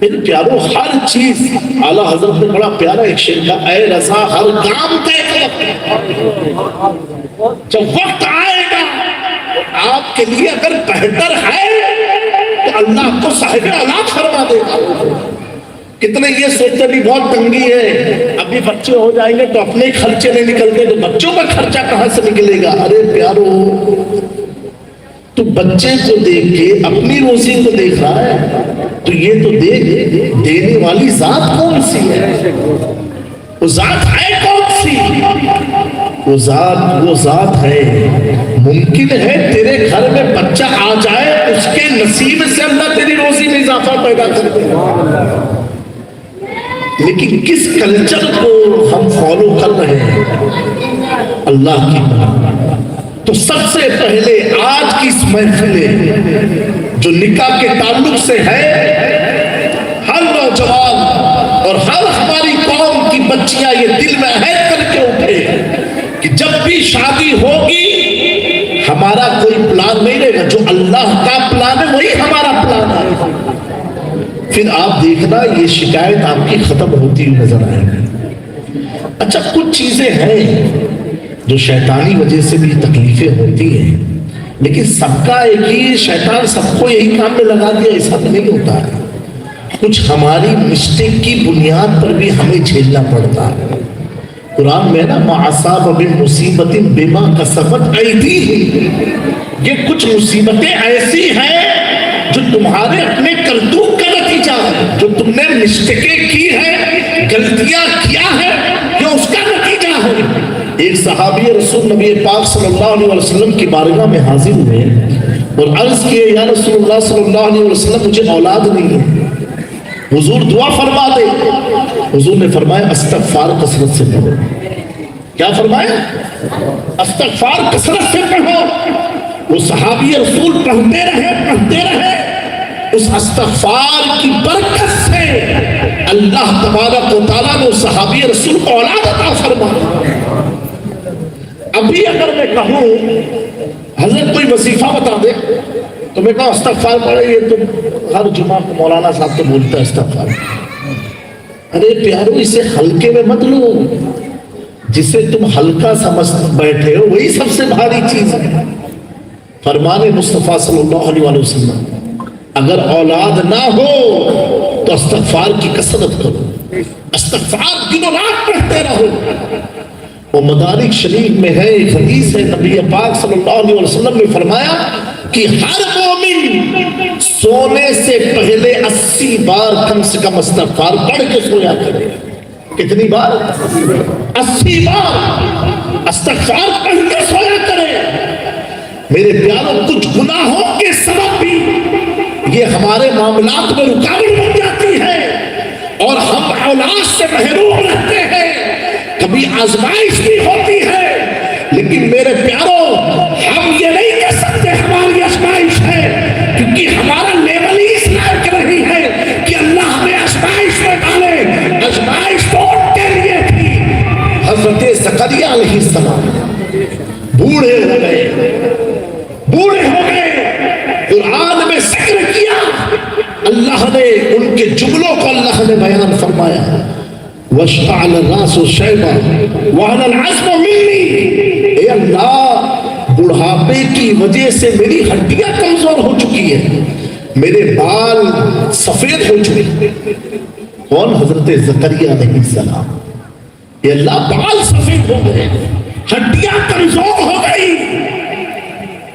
میرے پیاروں ہر چیز اعلیٰ حضرت نے بڑا پیارا ایک شعر کہا، اے رضا ہر کام کا ایک وقت، جب وقت آئے گا آپ کے لیے اگر بہتر ہے تو اللہ کو صاحب اولاد فرما دے گا۔ کتنے یہ سوچتے بھی بہت تنگی ہے، ابھی بچے ہو جائیں گے تو اپنے خرچے نہیں نکلتے تو بچوں کا خرچہ کہاں سے نکلے گا؟ ارے پیارو تو بچے کو دیکھ کے اپنی روزی کو دیکھ رہا ہے، تو یہ تو دیکھ دینے والی ذات کون سی ہے، وہ ذات ہے کون سی؟ وہ ذات ہے۔ ممکن ہے تیرے گھر میں بچہ آ جائے، اس کے نصیب سے اللہ تیری روزی میں اضافہ پیدا کر دے، لیکن کس کلچر کو ہم فالو کر رہے ہیں؟ اللہ کی بات۔ تو سب سے پہلے آج کی اس محفل جو نکاح کے تعلق سے ہے، ہر نوجوان اور ہر ہماری قوم کی بچیاں یہ دل میں عہد کر کے اٹھے کہ جب بھی شادی ہوگی ہمارا کوئی پلان نہیں رہے گا، جو اللہ کا پلان ہے وہی ہمارا پلان ہے۔ پھر آپ دیکھنا یہ شکایت آپ کی ختم ہوتی ہوئی نظر آئے گی۔ اچھا کچھ چیزیں ہیں جو شیطانی وجہ سے بھی تکلیفیں ہوتی ہیں، لیکن سب کا ایک ہی شیطان سب کو یہی کام میں لگا دیا ایسا نہیں ہوتا ہے۔ کچھ ہماری مسٹیک کی بنیاد پر بھی ہمیں جھیلنا پڑتا ہے۔ قرآن میں نا مَا أَصَابَ مِن مُّصِیبَةٍ بِمَا کَسَبَتْ أَیْدِیہِم، یہ کچھ مصیبتیں ایسی ہیں جو تمہارے اپنے کرتوت کا نتیجہ ہے، جو تم نے مسٹیکیں کی ہیں، غلطیاں کیا ہے، یہ اس کا نتیجہ ہے۔ ایک صحابی رسول نبی پاک صلی اللہ علیہ وسلم کی بارگاہ میں حاضر ہوئے اور عرض کیے یا رسول اللہ صلی اللہ علیہ وسلم مجھے اولاد نہیں ہے، حضور دعا فرما دے۔ حضور نے فرمایا استغفار کثرت سے پڑھو۔ کیا فرمایا؟ استغفار کثرت سے پڑھو۔ وہ صحابی رسول پڑھتے رہے، اس استغفار کی برکت سے اللہ تبارک و تعالیٰ نے صحابی رسول کو اولاد عطا فرمایا۔ ابھی اگر میں کہوں حضرت کوئی وظیفہ بتا دے تو میں کہوں استغفار پڑھے، یہ تو ہر جمعہ کو مولانا صاحب تو بولتا ہے استغفار۔ ارے پیارو اسے ہلکے میں مت لو، جسے تم ہلکا سمجھ بیٹھے ہو وہی سب سے بھاری چیز ہے۔ فرمان مصطفیٰ صلی اللہ علیہ وسلم اگر اولاد نہ ہو تو استغفار کی کثرت کرو، استغفار دن و رات پڑھتے رہو۔ وہ مدارک شریف میں ہے ایک حدیث ہے، نبی پاک صلی اللہ علیہ وسلم نے فرمایا کہ ہر مومن سونے سے پہلے 80 بار کم سے کم استغفار پڑھ کے سویا کرے۔ کتنی بار؟ 80 بار استغفار پڑھ کے سویا کرے۔ میرے پیاروں کچھ گناہوں کے سبب بھی یہ ہمارے معاملات میں رکاوٹ بن جاتی ہے اور ہم اولاد سے محروم رہتے ہیں، کبھی آزمائش بھی ہوتی ہے، لیکن میرے پیاروں ہم یہ نہیں کہہ سکتے ہماری آزمائش ہے، کیونکہ ہمارا لیول ہی اس لائق نہیں ہے کہ اللہ ہمیں آزمائش میں ڈالے۔ آزمائش تو ان کے لیے تھی۔ حضرت زکریا علیہ السلام بوڑھے ہو گئے، قرآن میں ذکر کیا، اللہ نے ان کے جملوں کو اللہ نے بیان فرمایا، وَاشْتَعَلَ الرَّاسُ شَيْبًا وَعَلَى الْعَزْمُ مِنِّي، اے اللہ بڑھاپے کی وجہ سے میری ہڈیاں کمزور ہو چکی ہیں، میرے بال سفید ہو چکے ہیں۔ کون؟ حضرت زکریا علیہ السلام۔ اے اللہ بال سفید ہو گئے، ہڈیاں کمزور ہو گئی،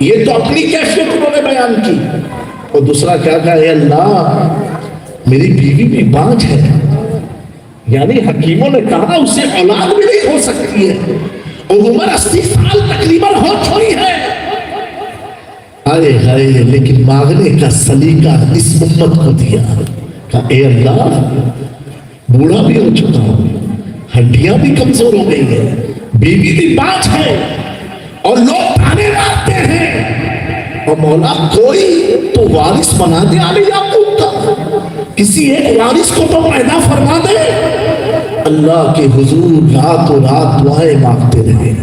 یہ تو اپنی کیفیت انہوں نے بیان کی۔ اور دوسرا کیا کہا؟ اے اللہ میری بیوی بھی بانجھ ہے، یعنی حکیموں نے کہا اسے اولاد بھی نہیں ہو سکتی ہے اور عمر 80 سال تقریباً ہو چکی ہے۔ ہائے لیکن مانگنے کا سلیقہ اس امت کو دیا، کہا اے اللہ بوڑھا بھی ہو چکا ہوں، ہڈیاں بھی کمزور ہو گئی ہیں، بیوی بھی بانجھ ہے اور لوگ تانے مارتے ہیں، اور مولا کوئی تو وارث بنا دے آل یعقوب کا، کسی ایک وارث کو تو پیدا فرما دے۔ اللہ کے حضور رات و رات دعائیں مانگتے رہے۔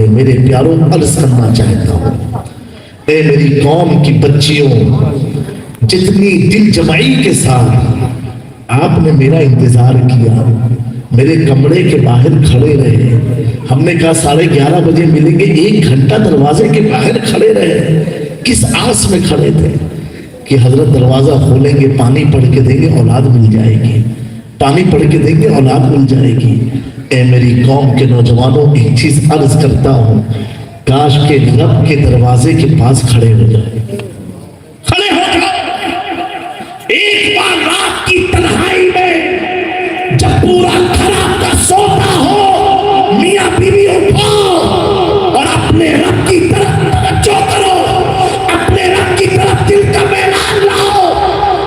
میرے پیاروں عرض کرنا چاہتا ہوں، اے میری قوم کی بچیوں، جتنی دل جمعی کے ساتھ آپ نے میرا انتظار کیا، میرے کمرے کے باہر کھڑے رہے، ہم نے کہا 11:30 بجے ملیں گے، 1 گھنٹہ دروازے کے باہر کھڑے رہے، کس آس میں کھڑے تھے کہ حضرت دروازہ کھولیں گے، پانی پڑھ کے دیں گے، اولاد مل جائے گی، پانی پڑھ کے دیں گے، اولاد مل جائے گی۔ اے میری قوم کے نوجوانوں، ایک چیز عرض کرتا ہوں، کاش کے رب کے دروازے کے پاس کھڑے ہو جائے، کھڑے ہو جائے۔ ایک بار رات کی تنہائی میں جب پورا گھر آپ کا سوتا ہو، میاں بیوی اٹھو اور اپنے رب کی طرف توجہ کرو، اپنے رب کی طرف دل کا میلان لاؤ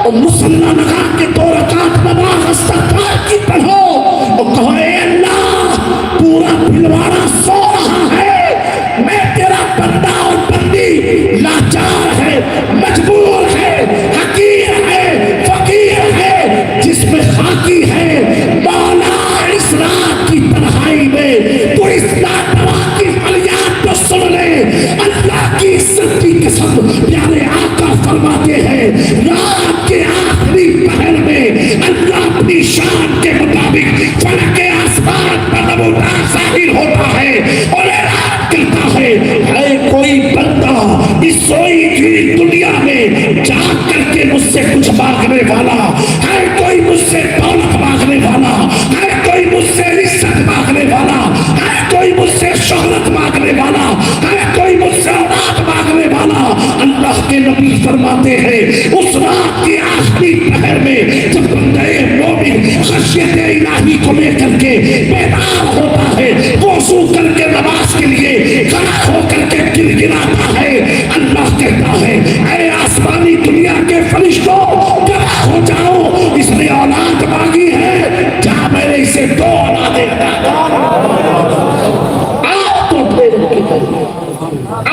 اور مصلی لگا کے 2 رکعت نماز استغفار کی پڑھو اور کہو اے اللہ، پورا بھلواڑہ سو رہا ہے، میں تیرا بندہ اور بندی لاچار ہے، مجبور ہے، حقیر ہے، فقیر ہے، جس میں خاکی ہے، مولا اس رات کی تنہائی میں تو اس ناتوا کی فریاد کو سن لے۔ اللہ کی عزت کی قسم، پیارے آقا فرماتے ہیں رات کے آخری پہر میں اللہ اپنی شان کے مطابق فلک آسمان پر نمودار ظاہر ہوتا ہے اور اعلان کرتا ہے کوئی بندہ اس سوئی کی دنیا میں جاگ کر کے مجھ سے کچھ مانگنے والا ہے، کوئی مجھ سے دولت مانگنے والا ہے، کوئی مجھ سے عزت مانگنے والا ہے، کوئی مجھ سے شہرت مانگنے والا ہے، کوئی مجھ سے اولاد مانگنے والا۔ اللہ کے نبی فرماتے ہیں اس رات کے آخری پہر میں جب بندہ مومن خشیت الہی کو لے کر کے بیدار ہوتا ہے، وضو کر کے نماز کے لیے کھڑا ہو کر کے گڑگڑاتا ہے، اللہ کہتا ہے اے آسمانی دنیا کے فرشتوں کھڑا ہو جاؤ، اس نے اولاد مانگی ہے، جہاں میں نے اسے 2 اولادیں عطا کر۔ آؤ تو اپنے رب کے قریب،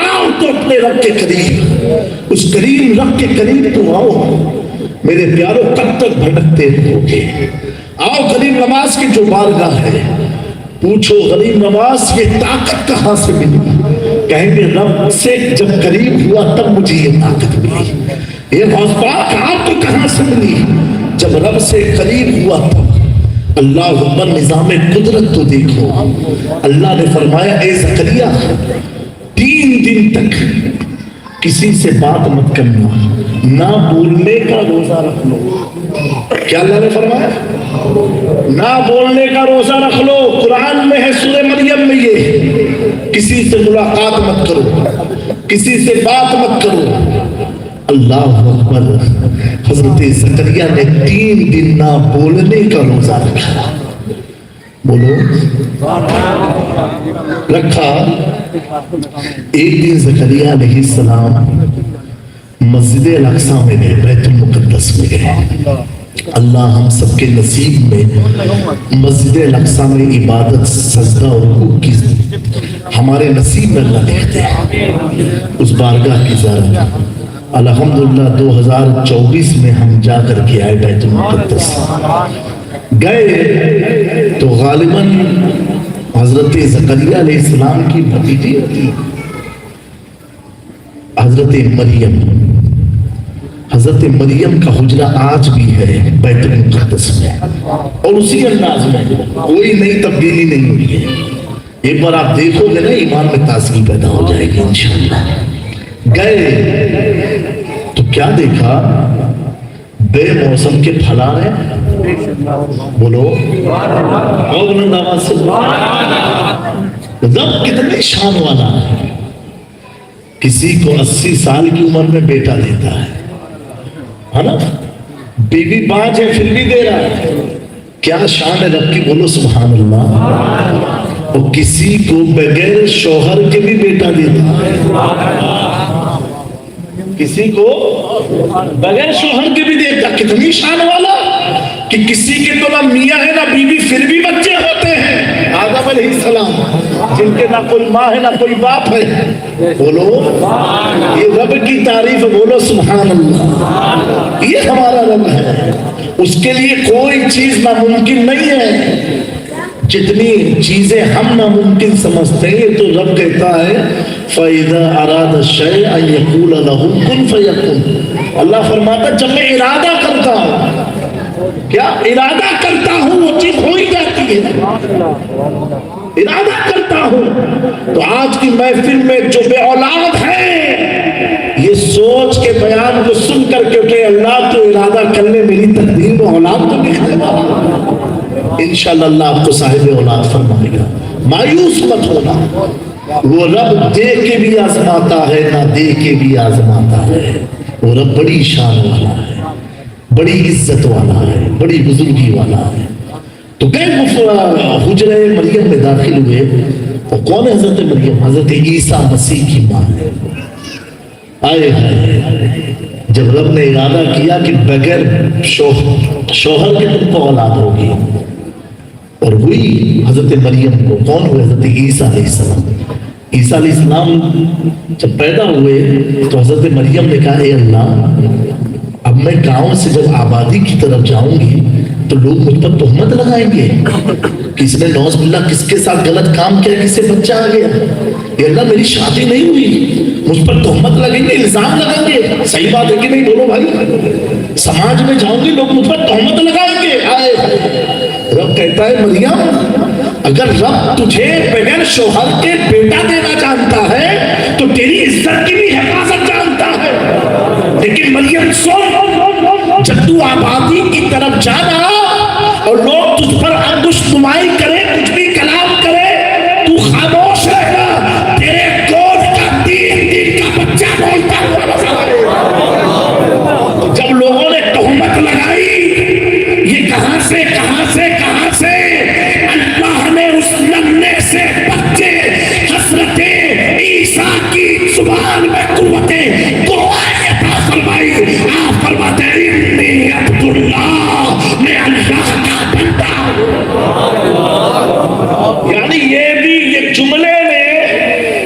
آؤ تو اپنے رب کے قریب، اس کریم رب کے قریب تو آؤ میرے پیاروں، کب تک بھٹکتے رہوگے؟ آؤ غریب نواز کی جو بارگاہ ہے، پوچھو غریب نواز یہ طاقت کہاں سے ملی؟ کہیں گے رب سے جب قریب ہوا تب مجھے یہ طاقت ملی۔ یہ غوث پاک آپ کو کہاں سے ملی؟ جب رب سے قریب ہوا تب۔ اللہم نظام قدرت تو دیکھو، اللہ نے فرمایا اے زکریا 3 دن تک کسی سے بات مت کرنا، نہ بولنے کا روزہ رکھ لو۔ کیا اللہ نے فرمایا؟ نہ بولنے کا روزہ رکھ لو۔ قرآن میں ہے سورہ مریم میں یہ، کسی سے ملاقات مت کرو، کسی سے بات مت کرو۔ اللہ اکبر، حضرت زکریا نے 3 دن نہ بولنے کا روزہ رکھا، بولو رکھا۔ ایک دن زکریا علیہ السلام مسجد الاقصی میں گئے، بیت المقدس میں گئے۔ اللہ ہم سب کے نصیب میں مسجد الاقصی میں عبادت، سجدہ اور رکوع کی ہمارے نصیب میں اللہ دیکھتے ہیں، اس بارگاہ کی زیارت۔ الحمدللہ 2024 میں ہم جا کر کے آئے بیت المقدس، گئے تو غالباً حضرت زکریا علیہ السلام کی بھتیجی ہوتی حضرت مریم، حضرت مریم کا حجرہ آج بھی ہے بیت المقدس میں، اور اسی انداز میں کوئی نئی تبدیلی نہیں ہوئی ہے۔ ایک بار آپ دیکھو گے نا، ایمان میں تازگی پیدا ہو جائے گی انشاءاللہ۔ گئے تو کیا دیکھا؟ بے موسم کے پھل آ رہے ہیں، بولو رب کتنے شان والا ہے، کسی کو 80 سال کی عمر میں بیٹا دیتا ہے نا، بیوی باج ہے پھر بھی دے رہا ہے، کیا شان ہے رب کی، بولو سبحان اللہ۔ اور کسی کو بغیر شوہر کے بھی بیٹا دیتا ہے، کسی کو بغیر شوہر کے بھی دیتا، کتنی شان والا کہ کسی کے تو نہ میاں ہے نہ بیوی پھر بھی بچے ہوتے ہیں، آدم علیہ السلام جن کے نہ کوئی ماں ہے نہ کوئی باپ ہے، بولو یہ رب کی تعریف، بولو سبحان اللہ۔ یہ ہمارا رب ہے، اس کے لیے کوئی چیز ناممکن نہیں ہے۔ جتنی چیزیں ہم ناممکن سمجھتے ہیں تو رب کہتا ہے فَإِذَا أَرَادَ الشَّيْءَ أَن يَقُولَ لَهُ كُن فَيَكُن. اللہ فرماتا جب میں ارادہ کرتا ہوں، کیا ارادہ کرتا ہوں وہ چیز ہو ہی جاتی ہے. ارادہ کرتا ہوں. تو آج کی محفل میں جو بے اولاد ہے یہ سوچ کے بیان کو سن کر کے کہ اللہ تو ارادہ کرنے میری تقدیر میں اولاد تو لکھ دے گا. انشاءاللہ اللہ آپ کو صاحب اولاد فرمائے گا. مایوس مت ہونا. وہ رب دے کے بھی آزماتا ہے نہ دے کے بھی آزماتا ہے. وہ رب بڑی شان والا ہے، بڑی عزت والا ہے، بڑی بزرگی والا ہے. تو گئے حجرہ مریم میں داخل ہوئے. وہ کون ہے حضرت مریم؟ حضرت عیسیٰ مسیح کی ماں ہے. آئے جب رب نے ارادہ کیا کہ بغیر شوہر کے تم کو اولاد ہوگی، اور ہوئی حضرت مریم کو. کون ہوئے؟ حضرت عیسیٰ علیہ السلام. عیسیٰ علیہ السلام جب پیدا ہوئے تو حضرت مریم نے کہا اے اللہ، اب میں گاؤں سے جب آبادی کی طرف جاؤں گی تو لوگ مجھ پر تہمت لگائیں گے، کس نے نوز باللہ کس کے ساتھ غلط کام کیا، کس سے بچہ آ گیا. اے اللہ میری شادی نہیں ہوئی، مجھ پر تہمت لگیں گے، الزام لگیں گے. صحیح بات ہے کہ نہیں؟ بولو بھائی. سماج میں جاؤں گی لوگ مجھ پر تہمت لگائیں گے. آئے رب کہتا ہے مریم اگر رب تجھے بغیر شوہر کے بیٹا دینا جانتا ہے تو تیری عزت کی بھی حفاظت جانتا ہے. لیکن مریم سن، جب تو آبادی کی طرف جانا اور لوگ تجھ پر انگشت نمائی کرے، کچھ بھی کلام کرے، تو خاموش رہنا. تیرے گود کا 3 دن کا بچہ بولتا ہوا نظر آئے. جب لوگوں نے تہمت لگائی یہ کہاں سے کہاں سے کہاں سے، اللہ نے اس ننھے سے بچے حضرت عیسیٰ کی زبان میں قوت قرآن عطا فرمائی. آپ فرماتے ہیں انی عبد اللہ، میں اللہ کا بندہ ہوں. یعنی یہ بھی یہ جملے نے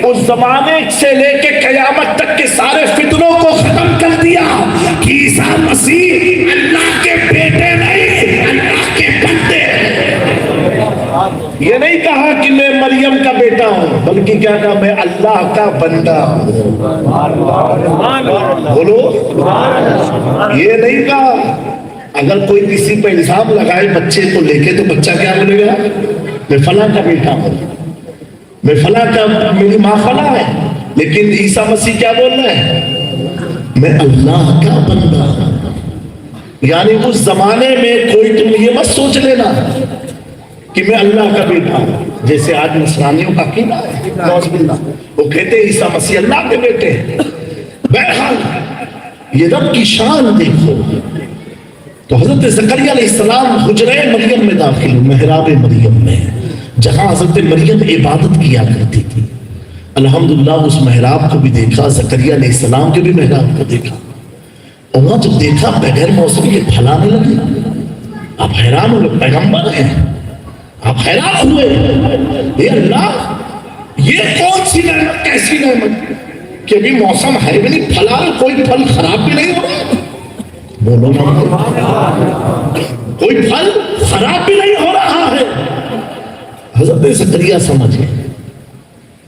اس زمانے سے لے کے قیامت تک کے سارے فتنوں کو ختم کر دیا کہ عیسیٰ مسیح اللہ کے بیٹے نہیں، اللہ کے بندے. یہ نہیں کہا کہ میں مریم کا بیٹا ہوں، بلکہ کیا کہا میں اللہ کا بندہ ہوں. بولو، یہ نہیں کہا. اگر کوئی کسی پہ الزام لگائے بچے کو لے کے تو بچہ کیا بولے گا؟ میں فلاں کا بیٹا ہوں، میں فلاں کا، میری ماں فلاں ہے. لیکن عیسیٰ مسیح کیا بول رہا ہے؟ میں اللہ کا بندہ ہوں. یعنی اس زمانے میں کوئی تم یہ مت سوچ لینا کہ میں اللہ کا بیٹا ہوں، جیسے آج نصرانیوں کا عقیدہ ہے. نعوذ باللہ، وہ کہتے ہیں عیسیٰ مسیح اللہ کے بیٹے ہیں. بہرحال یہ رب کی شان دیکھو. تو حضرت زکریا علیہ السلام حجرہ مریم میں داخل ہوئے، محراب مریم میں، جہاں حضرت مریم عبادت کیا کرتی تھی. الحمدللہ اس محراب کو بھی دیکھا، زکریا علیہ السلام کے بھی محراب کو دیکھا. اور وہاں جب دیکھا بغیر موسم کے پھل آنے لگے. آپ حیران ہوئے، پیغمبر ہیں، آپ حیران ہوئے اے اللہ یہ کون سی نعمت، کیسی نعمت کہ ابھی موسم ہے بھی نہیں، پھل آ رہا، کوئی پھل خراب بھی نہیں ہو رہا. بولو کوئی پھل خراب بھی نہیں ہو رہا ہے. حضرت زکریا سمجھے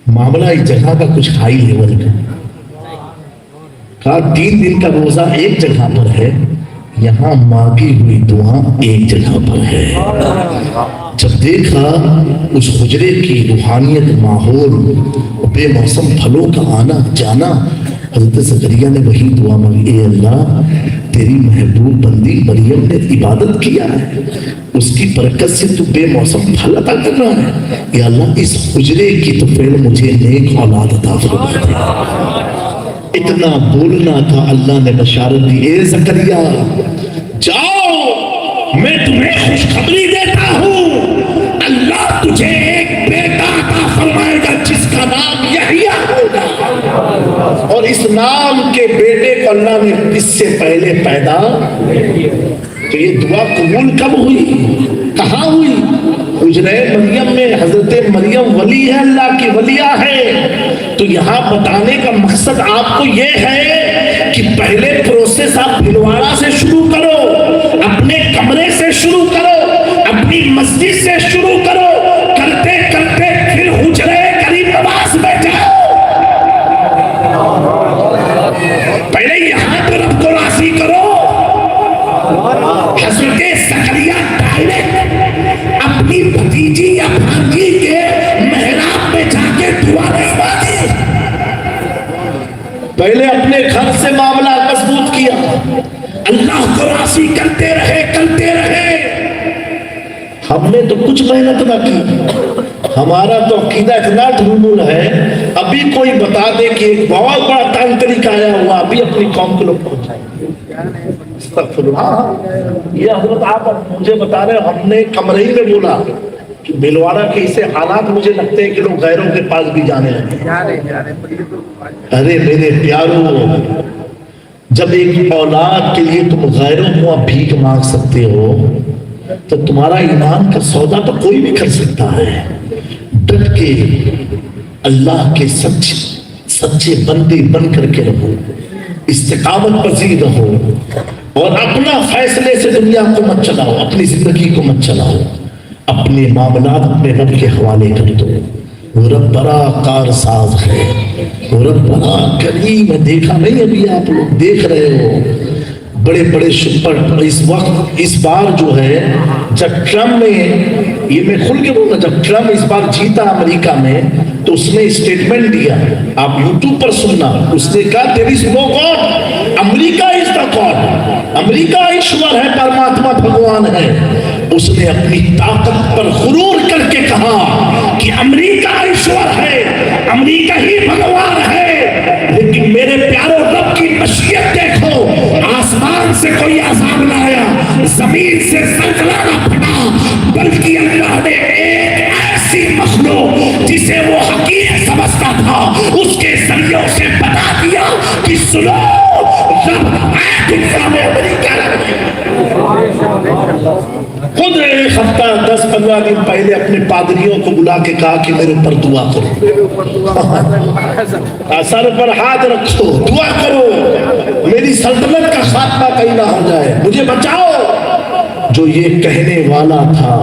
معاملہ اس جگہ کا کچھ ہائی لیول کا. کہا 3 دن کا روزہ ایک جگہ پر ہے، یہاں مانگی ہوئی دعا ایک جگہ پر ہے. جب دیکھا اس حجرے کی روحانیت، ماحول، بے موسم پھلوں کا آنا جانا، حضرت زکریا نے وہی دعا مانگی، اے اللہ تیری محبوب بندی مریم نے عبادت کیا ہے، اس کی برکت سے تو بے موسم پھل عطا کر رہا ہے. یا اللہ اس حجرے کی تو پھر مجھے نیک اولاد عطا فرما دے. اتنا بولنا تھا، اللہ نے بشارت دی، اے زکریا جاؤ میں تمہیں خوشخبری دیتا ہوں، اللہ تجھے ایک بیٹا عطا فرمائے گا جس کا نام یحییٰ ہوگا. اور اس نام کے بیٹے کو اللہ نے اس سے پہلے پیدا. تو یہ دعا قبول کب ہوئی، کہاں ہوئی؟ حجرہ مریم میں. حضرت مریم ولی ہے، اللہ کی ولیہ ہے. تو یہاں بتانے کا مقصد آپ کو یہ ہے کہ پہلے پروسیس آپ بھلواڑہ سے شروع کرو، اپنے کمرے سے شروع کرو، اپنی مسجد سے شروع کرو، کرتے کرتے پھر حجرہ کریم نواز میں جاؤ. اللہ کو راضی کرتے رہے. ہم نے تو کچھ محنت نہ کی. ہمارا تو عقیدہ اتنا ڈھلمل ہے, ابھی کوئی بتا دے کہ ایک بہت بڑا تانترک آیا ہوا, ابھی اپنی قوم کو لوگ پہنچائیں. یہ حضرت آپ مجھے بتا رہے, ہم نے کمرے میں بولا کہ بھلواڑہ کے ایسے حالات مجھے لگتے ہیں کہ لوگ غیروں کے پاس بھی جانے لگے. ارے میرے پیارو, جب ایک اولاد کے لیے تم غیروں کو اب بھیک مانگ سکتے ہو تو تمہارا ایمان کا سودا تو کوئی بھی کر سکتا ہے. ڈٹ کے اللہ کے سچے بندے بن کر کے رہو, استقامت پذیر رہو, اور اپنا فیصلے سے دنیا کو مت چلاؤ, اپنی زندگی کو مت چلاؤ, اپنے معاملات اپنے رب کے حوالے کر دو. وہ رب بڑا کار ساز ہے, وہ رب بڑا کریم ہے. دیکھا نہیں ابھی آپ لوگ دیکھ رہے ہو بڑے بڑے سپر اس بار جو ہے, جب ٹرمپ نے, یہ میں کھل کے بولوں گا, جب ٹرمپ اس بار جیتا امریکہ میں تو اس نے اسٹیٹمنٹ دیا, آپ یوٹیوب پر سننا, اس نے کہا there is no God, America is the God, امریکہ ایشور ہے, پرماتما بھگوان ہے. اس نے اپنی طاقت پر غرور کر کے کہا کہ امریکہ ایشور ہے, امریکہ ہی بھگوان ہے. لیکن میرے پیارو رب کی مشیت دیکھو, آسمان سے کوئی عذاب نہ آیا, زمین سے زلزلہ نہ پھٹا, بلکہ اللہ نے ایک ایسی مخلوق جسے وہ حقیر سمجھتا تھا اس کے ذریعوں سے بتا دیا کہ سنو, رب امریکہ خود ایک ہفتہ 10-15 دن پہلے اپنے پادریوں کو بلا کے کہا کہ میرے اوپر دعا کرو, سر پر ہاتھ رکھو, دعا کرو, میری سلطنت کا خاتمہ کہیں نہ ہو جائے, مجھے بچاؤ. جو یہ کہنے والا تھا,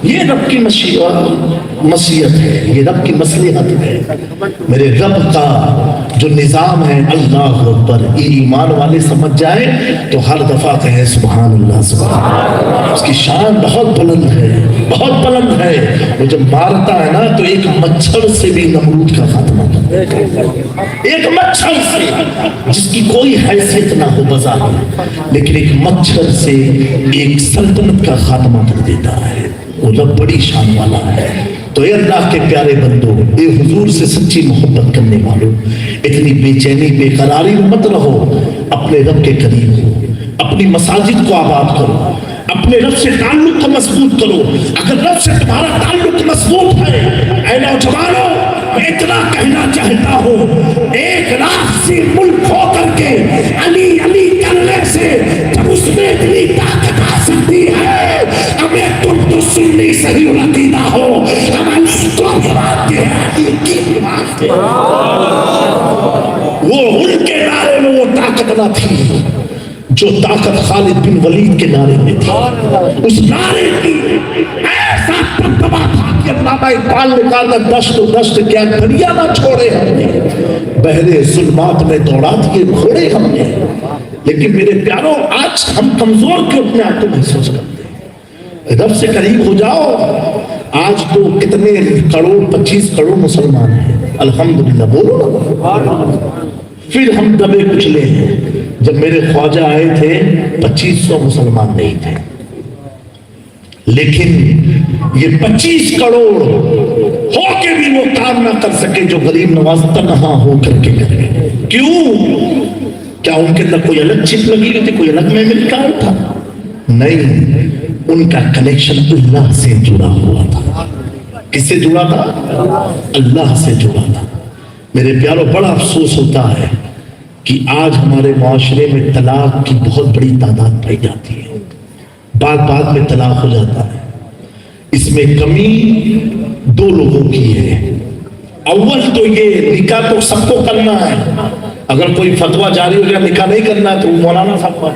یہ رب کی مشیت ہے, یہ رب کی مصلحت ہے. میرے رب کا جو نظام ہے, اللہ اکبر, ایمان والے سمجھ جائیں تو ہر دفعہ کہیں سبحان اللہ سبحان اللہ. اس کی شان بہت بلند ہے, بہت بلند ہے. وہ جب مارتا ہے نا تو ایک مچھر سے بھی نمرود کا خاتمہ کرتا ہے, ایک مچھر سے جس کی کوئی حیثیت نہ ہو بظاہر, لیکن ایک مچھر سے ایک سلطنت کا خاتمہ کر دیتا ہے. وہ رب بڑی شان والا ہے. تو اے اللہ کے پیارے بندو, اے حضور سے سچی محبت کرنے والوں, اتنی بے چینی بے قراری میں مت رہو, اپنے رب کے قریب ہو, اپنی مساجد کو آباد کرو, اپنے رب سے تعلق کو مضبوط کرو. اگر رب سے تمہارا تعلق مضبوط ہے, اے نوجوانوں, میں اتنا کہنا چاہتا ہوں, ایک راسی ملک ہو کر کے علی علی کرنے سے جب اس میں اتنی طاقت آ سکتی ہے, ہمیں تم تو سننی صحیح عقیدہ ہو, ہمیں تو وہ ان کے نعرے میں وہ طاقت نہ تھی جو طاقت خالد بن ولید کے نعرے میں تھی. اس نعرے کی ایسا دبدبا تھا کہ علامہ اقبال نے کہا, دشت و دشت کیا دریا نہ چھوڑے ہم نے, بحرے ظلمات میں دوڑا دیے گھوڑے ہم نے. لیکن میرے پیاروں, آج ہم کمزور کیوں اپنے آپ کو محسوس کرتے ہیں؟ رب سے قریب ہو جاؤ. آج تو کتنے کروڑ, 25 کروڑ مسلمان ہیں, الحمدللہ بولو نا. پھر ہم دبے کچلے ہیں. جب میرے خواجہ آئے تھے 2500 مسلمان نہیں تھے, لیکن یہ 25 کروڑ ہو کے بھی وہ کام نہ کر سکے جو غریب نواز تنہا ہو کر کے کرے. کیوں؟ کیا ان کے اندر کوئی الگ چپ لگی ہوئی تھی, کوئی الگ میموری کارڈ تھا؟ نہیں, ان کا کنیکشن اللہ سے جڑا ہوا تھا. کس سے جڑا تھا؟ اللہ سے جڑا تھا. میرے پیاروں, بڑا افسوس ہوتا ہے کہ آج ہمارے معاشرے میں طلاق کی بہت بڑی تعداد پائی جاتی ہے, بعد میں طلاق ہو جاتا ہے. اس میں کمی 2 لوگوں کی ہے. اول تو یہ نکاح تو سب کو کرنا ہے, اگر کوئی فتویٰ جاری ہو گیا نکاح نہیں کرنا تو مولانا صاحب کو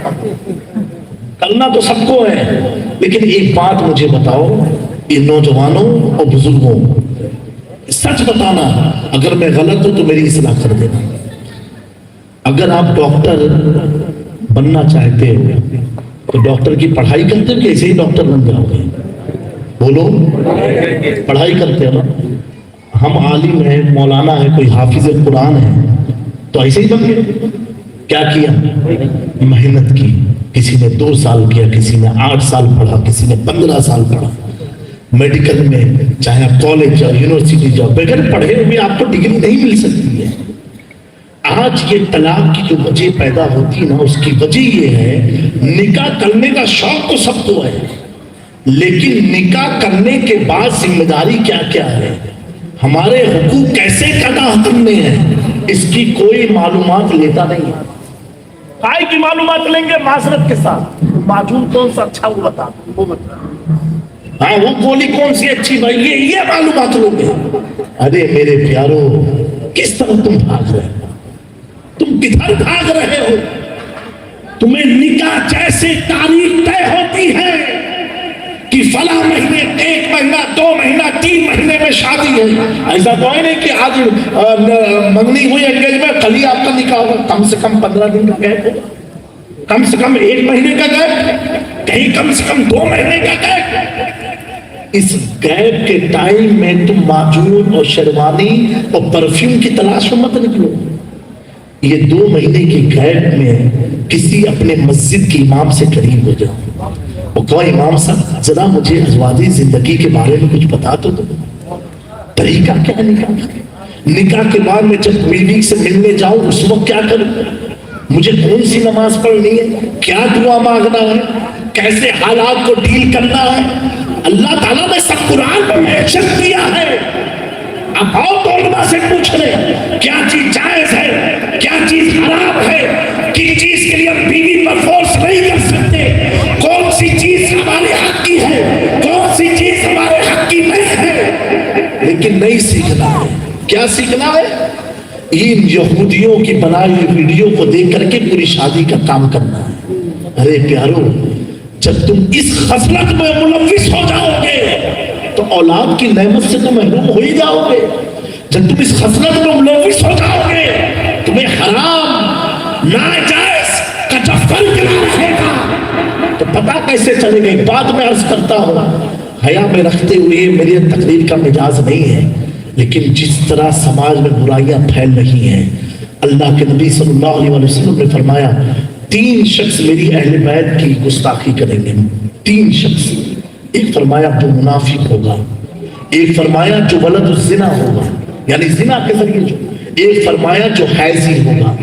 کرنا تو سب کو ہے. لیکن ایک بات مجھے بتاؤ, یہ نوجوانوں اور بزرگوں, سچ بتانا, اگر میں غلط ہوں تو میری اصلاح کر دینا. اگر آپ ڈاکٹر بننا چاہتے ہو تو ڈاکٹر کی پڑھائی کرتے ہو کہ ایسے ہی ڈاکٹر بن جاؤ گے؟ بولو, پڑھائی کرتے ہو نا. ہم عالم ہیں, مولانا ہے, کوئی حافظ قرآن ہے, تو ایسے ہی بن گئے. کیا کیا؟ محنت کی. کسی نے 2 سال کیا, کسی نے 8 سال پڑھا, کسی نے 15 سال پڑھا. میڈیکل میں چاہے آپ کالج جاؤ, یونیورسٹی جاؤ, بغیر پڑھے ہوئے آپ کو ڈگری نہیں مل سکتی ہے. آج یہ طلاق کی جو وجہ پیدا ہوتی نا, اس کی وجہ یہ ہے نکاح کرنے کا شوق تو سب کو ہے, لیکن نکاح کرنے کے بعد ذمہ داری کیا کیا ہے, ہمارے حقوق کیسے ادا کرنے ہیں, اس کی کوئی معلومات لیتا نہیں ہے. کائے کی معلومات لیں گے معذرت کے ساتھ؟ معجون کون سا اچھا وہ بتا, وہ بتا. ہاں وہ گولی کون سی اچھی بھائی, یہ معلومات لو گے. ارے میرے پیارو, کس طرح تم بھاگ رہے ہو, تم کدھر بھاگ رہے ہو؟ تمہیں نکاح جیسے تاریخ طے ہوتی ہے کہ فلاں مہینے 1 مہینہ 2 مہینہ 3 مہینے میں شادی ہے, ایسا تو ہے نہیں کہ آج منگنی ہوئی انگیجمنٹ کل ہی آپ کا نکاح ہوگا. کم سے کم 15 دن کا گیپ ہوگا, کم سے کم 1 مہینے کا گیپ, کہیں کم سے کم 2 مہینے کا گیپ. اس گیپ کے ٹائم میں تم معجون اور شیروانی اور پرفیوم کی تلاش میں مت نکلو. یہ 2 مہینے کی گیپ میں کسی اپنے مسجد کے امام سے قریب ہو جاؤ اور کہو امام صاحب ذرا مجھے ازواجی زندگی کے بارے میں کچھ بتا تو دو, طریقہ کیا ہے نکاح کا. نکاح کے بعد میں جب بیوی سے ملنے جاؤں اس وقت کیا کروں, مجھے کون سی نماز پڑھنی ہے, کیا دعا مانگنا ہے, کیسے حالات کو ڈیل کرنا ہے. اللہ تعالیٰ نے سب قرآن میں مینشن کیا ہے. اب آؤ تو علماء سے پوچھ رہے کیا چیز جائز ہے, کیا چیز حرام ہے, کن چیز کے لیے ہم بیوی پر فورس نہیں کر سکتے, کون سی چیز ہمارے حق کی ہے, کون سی چیز ہمارے حق کی نہیں ہے. لیکن نہیں سیکھنا ہے. کیا سیکھنا ہے؟ ان یہودیوں کی بنائی ہوئی ویڈیو کو دیکھ کر کے پوری شادی کا کام کرنا ہے. ارے پیارو, جب تم اس خصلت میں ملوث ہو جاؤ گے تو اولاد کی نعمت سے تم محروم ہو ہی جاؤ گے. جب تم اس خصلت میں ملوث ہو جاؤ گے تمہیں حرام ناجائز کا جب فرق نہ رہے گا تو پتہ کیسے چلے گا. بعد میں عرض کرتا ہوں, حیا میں رکھتے ہوئے میری تقریر کا مجاز نہیں ہے, لیکن جس طرح سماج میں برائیاں پھیل رہی ہیں, اللہ کے نبی صلی اللہ علیہ وسلم نے فرمایا 3 شخص میری اہل بیت کی گستاخی کریں گے. 3 شخص, ایک فرمایا جو منافق ہوگا, ایک فرمایا جو ولد الزنا ہوگا یعنی زنا کے ذریعے جو, ایک فرمایا جو حیضی ہوگا.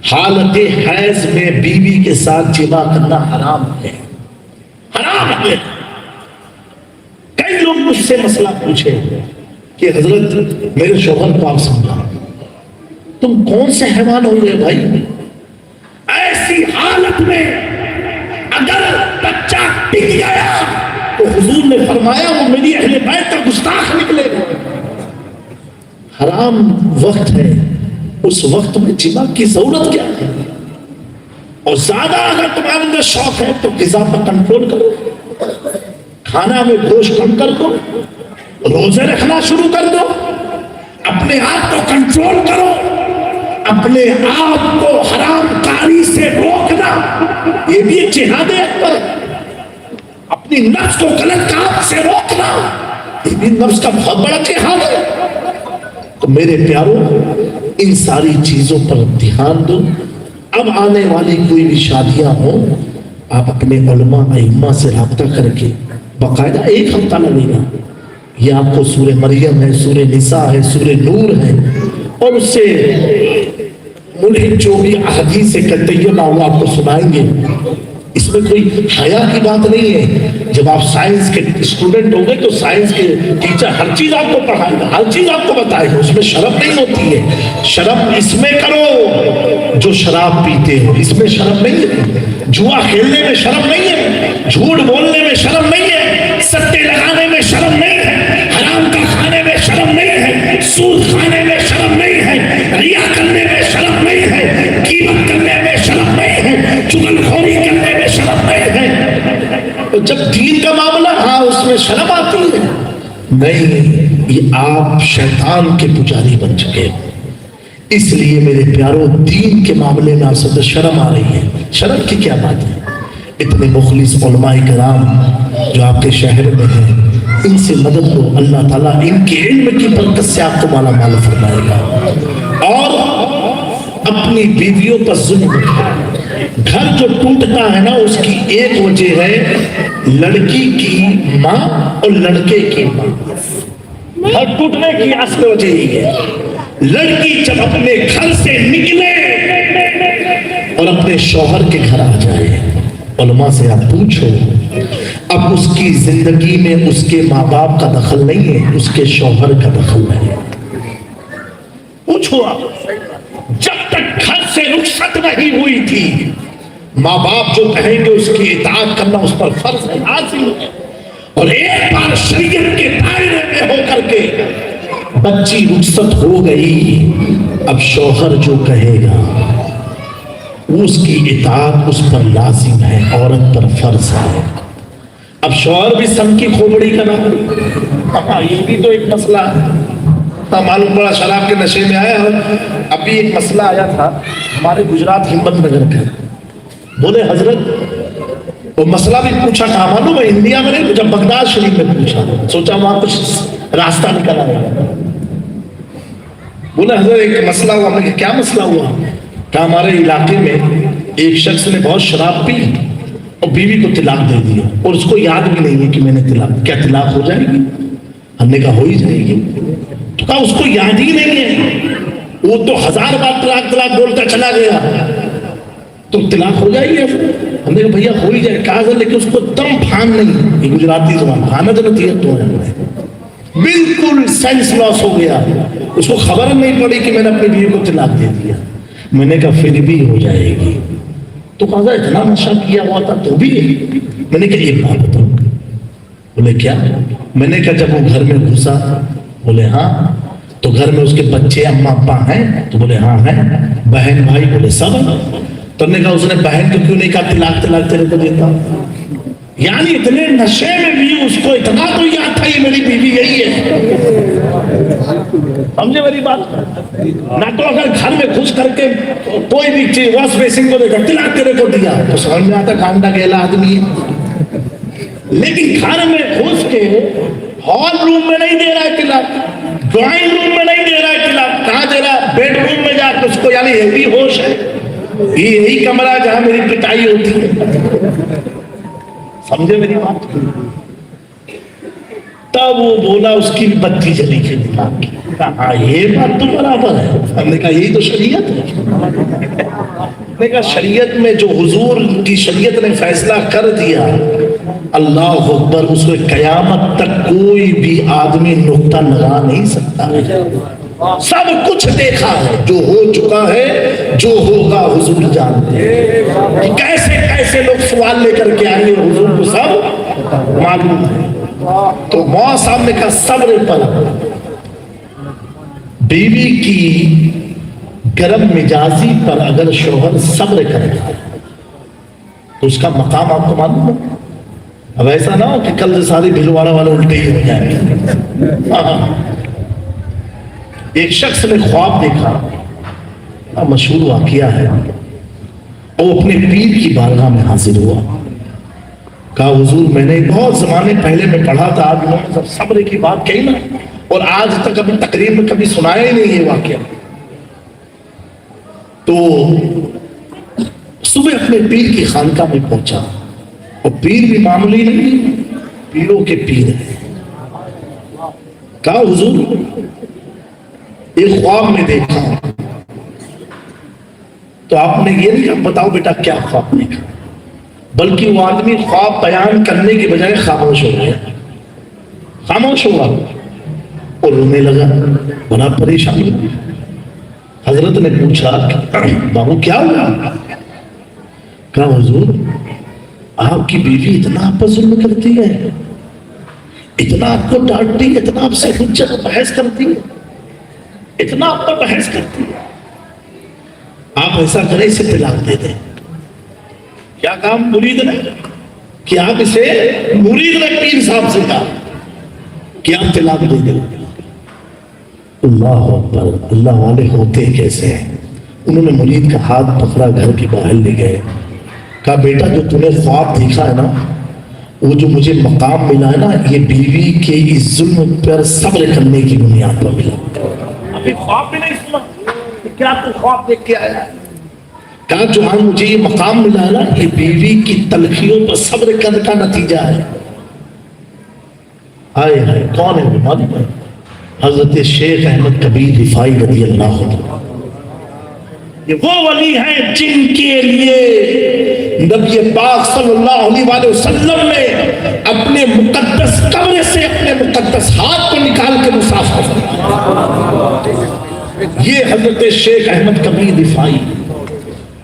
حالت حیض میں بیوی کے ساتھ جماع کرنا حرام ہے, حرام ہے. کئی لوگ مجھ سے مسئلہ پوچھے کہ حضرت میرے شوہر کو آپ سمجھا, تم کون سے حیوان ہو گئے بھائی, ایسی حالت میں اگر بچہ ٹک گیا تو حضور نے فرمایا وہ میری اہل بیت کا گستاخ نکلے گا. حرام وقت ہے, اس وقت میں جماع کی ضرورت کیا ہے؟ اور زیادہ اگر تمہارے اندر شوق ہے تو غذا پر کنٹرول کرو, کھانا میں گوشت کم کر دو, روزے رکھنا شروع کر دو, اپنے آپ کو کنٹرول کرو, اپنے آپ کو حرام کاری سے روکنا یہ بھی ایک جہاد اکبر ہے. اپنی نفس کو غلط کام سے روکنا یہ بھی نفس کا بہت بڑا جہاد ہے. تو میرے پیاروں, ان ساری چیزوں پر دھیان دو. اب آنے والی کوئی بھی شادیاں ہوں, آپ اپنے علماء ائمہ سے رابطہ کر کے باقاعدہ 1 ہفتہ لگے گا, یہ آپ کو سورہ مریم ہے, سورہ نساء ہے, سورہ نور ہے, اور اس سے ملحد جو بھی احادیث سے طیبہ وہ آپ کو سنائیں گے. اس میں کوئی حیا کی بات نہیں ہے. جب آپ سائنس کے اسٹوڈنٹ ہوں گے تو سائنس کے ٹیچر ہر چیز آپ کو پڑھائے گا, ہر چیز آپ کو بتائے گا, اس میں شرم نہیں ہوتی ہے. شرم اس میں کرو جو شراب پیتے ہو, اس میں شرم نہیں ہے. جوا کھیلنے میں شرم نہیں ہے, جھوٹ بولنے میں شرم نہیں ہے, سٹے لگانے میں شرم نہیں ہے, حرام کا کھانے میں شرم نہیں ہے, سود کھانے میں شرم نہیں ہے, ریا کرنے میں شرم نہیں ہے, غیبت کرنے میں شرم نہیں ہے, چغلخوری کرنے میں شرم نہیں ہے. جب دین کا معاملہ ہاں اس میں شرم آتی ہے. نہیں, یہ آپ شیطان کے پجاری بن چکے ہو. اس لیے میرے پیاروں, دین کے معاملے میں آپ سے شرم آ رہی ہے. شرم کی کیا بات ہے؟ اتنے مخلص علماء کرام جو آپ کے شہر میں ہیں, ان سے مدد لو. اللہ تعالیٰ ان کے علم کی برکت سے آپ کو مالا مال فرمائے گا. اور اپنی بیویوں پر ظلم ہے۔ گھر جو ٹوٹتا ہے نا اس کی ایک وجہ ہے لڑکی کی ماں اور لڑکے کی ماں۔ گھر ٹوٹنے کی اصل وجہ یہی ہے، لڑکی جب اپنے گھر سے نکلے اور اپنے شوہر کے گھر آ جائے، علماء سے آپ پوچھو، اب اس کی زندگی میں اس کے ماں باپ کا دخل نہیں ہے، اس کے شوہر کا دخل ہے۔ پوچھو آپ، جب تک گھر سے رخصت نہیں ہوئی تھی، ماں باپ جو کہیں گے اس کی اطاعت کرنا اس پر فرض ہے، لازم ہے۔ اور ایک بار شریعت کے دائرے میں ہو کر کے بچی رخصت ہو گئی، اب شوہر جو کہے گا اس کی اطاعت اس پر لازم ہے، عورت پر فرض ہے۔ اب شوہر بھی سن کی کھوپڑی کا نام، یہ بھی تو ایک مسئلہ ہے۔ معلوم پڑا شراب کے نشے میں آیا ہے۔ ابھی ایک مسئلہ آیا تھا ہمارے گجرات ہمت نگر کا، بولے حضرت وہ مسئلہ بھی پوچھا، کہا معلوم ہے انڈیا میں نہیں، جب بغداد شریف میں پوچھا، سوچا وہاں کچھ راستہ نکل آیا۔ بولے حضرت ایک مسئلہ ہوا۔ میں کیا مسئلہ ہوا؟ کہ ہمارے علاقے میں ایک شخص نے بہت شراب پی اور بیوی کو طلاق دے دیا، اور اس کو یاد بھی نہیں ہے کہ میں نے طلاق، کیا طلاق ہو جائے گی؟ ہم نے کہا ہو ہی جائے گی۔ تو کہا اس کو یاد ہی نہیں ہے، وہ تو 1000 بار طلاق طلاق بولتا چلا گیا، تو طلاق ہو جائے گی؟ ہم نے کہا بھیا ہو ہی جائے، کہا لیکن اس کو دم پھان نہیں، یہ گجراتی زبان پھانا جو نہیں تو بالکل سینس لاس ہو گیا، اس کو خبر نہیں پڑی کہ میں نے اپنی بیوی کو طلاق دے دیا۔ میں نے کہا پھر بھی ہو جائے گی۔ تو کہا اتنا نشہ کیا ہوا تھا تو بھی؟ میں نے کہا ایک بات بتاؤ۔ بولے کیا؟ میں نے کہا جب وہ گھر میں گھسا، بولے ہاں، تو گھر میں اس کے بچے اماں ابا ہیں؟ تو بولے ہاں ہیں۔ بہن بھائی؟ بولے سب۔ تو نے کہا اس نے بہن کو کیوں نہیں کہا طلاق طلاق تیرے کو دیتا؟ یعنی اتنے نشے میں بھی اس کو اتنا تو یاد تھا یہ میری بیوی یہی ہے۔ سمجھے میری بات؟ نہ تو اگر گھر میں گھس کر کے کوئی بھی چیز واش بیسن کو دے کر طلاق تیرے کو دیا تو سمجھ میں آتا گانڈا گیلا آدمی ہے، لیکن گھر میں گھس کے ہال روم میں نہیں دے رہا ہے طلاق، ڈرائنگ روم میں نہیں دے رہا ہے طلاق، کہاں دے رہا ہے؟ بیڈ روم میں جا کے اس کو، یعنی یہ بھی ہوش ہے، یہی کمرہ جہاں میری پٹائی ہوتی ہے۔ سمجھے میری بات؟ تب وہ بولا اس کی بتی جلی کے دماغ کی، کہا یہ بات تو برابر ہے۔ ہم نے کہا یہی تو شریعت ہے۔ نے کہا شریعت میں جو حضور کی شریعت نے فیصلہ کر دیا، اللہ اکبر، اس میں قیامت تک کوئی بھی آدمی نقطہ لگا نہیں سکتا ہے۔ سب کچھ دیکھا ہے، جو ہو چکا ہے، جو ہوگا حضور جانتے ہیں کہ کیسے کیسے لوگ سوال لے کر کے آئیں گے، حضور کو سب معلوم ہے۔ تو مولا صاحب نے کہا صبر پر، بیوی کی گرم مزاجی پر اگر شوہر صبر کرے تو اس کا مقام آپ کو معلوم ہے۔ اب ایسا نہ ہو کہ کل سے ساری بھلواڑا والے الٹے ہی ہو جائیں گے۔ ایک شخص نے خواب دیکھا، مشہور واقعہ ہے، وہ اپنے پیر کی بارگاہ میں حاضر ہوا، کہا حضور میں نے بہت زمانے پہلے میں پڑھا تھا، آج انہوں نے صبر کی بات کہی نا، اور آج تک ابھی تقریر میں کبھی سنایا ہی نہیں یہ واقعہ۔ تو صبح اپنے پیر کی خانقاہ میں پہنچا، اور پیر بھی معمولی نہیں، پیروں کے پیر ہیں۔ کہا حضور ایک خواب میں دیکھا، تو آپ نے یہ نہیں کہا بتاؤ بیٹا کیا خواب دیکھا، بلکہ وہ آدمی خواب بیان کرنے کے بجائے خاموش ہو گیا، خاموش ہوا اور رونے لگا، بڑا پریشان ہوا۔ حضرت نے پوچھا بابو کیا ہوا؟ کہا حضور آپ کی بیوی اتنا آپ پر ظلم کرتی ہے، اتنا آپ کو ڈانٹتی ہے، اتنا آپ سے حجت بحث کرتی ہے، اتنا آپ پر بحث کرتی ہے، آپ ایسا کریں اسے طلاق دے دیں۔ کیا کام مرید نے کہ آپ اسے، مرید نے پیر صاحب سے کہا کہ آپ طلاق دے دیں۔ اللہ اکبر، اللہ والے ہوتے کیسے ہیں۔ انہوں نے مرید کا ہاتھ پکڑا، گھر کے باہر لے گئے، کہا بیٹا جو تم نے خواب دیکھا ہے نا، وہ جو مجھے مقام ملا ہے نا، یہ بیوی کے اس ظلم پر صبر کرنے کی بنیاد پر ملا۔ ابھی خواب بھی نہیں سنا، کیا تو خواب دیکھ کے آیا ہے؟ کہا جو ہاں مجھے یہ مقام ملا ہے نا یہ بیوی کی تلخیوں پر صبر کرنے کا نتیجہ ہے. آئے ہائے کون ہے وہ معلوم ہے؟ حضرت شیخ احمد کبیر رفاعی رضی اللہ عنہ. یہ وہ ولی ہیں جن کے لیے نبی پاک صلی اللہ علیہ وآلہ وسلم نے اپنے مقدس کمرے سے اپنے مقدس ہاتھ کو نکال کے مسافہ فرمایا. یہ حضرت شیخ احمد کبیر رفاعی.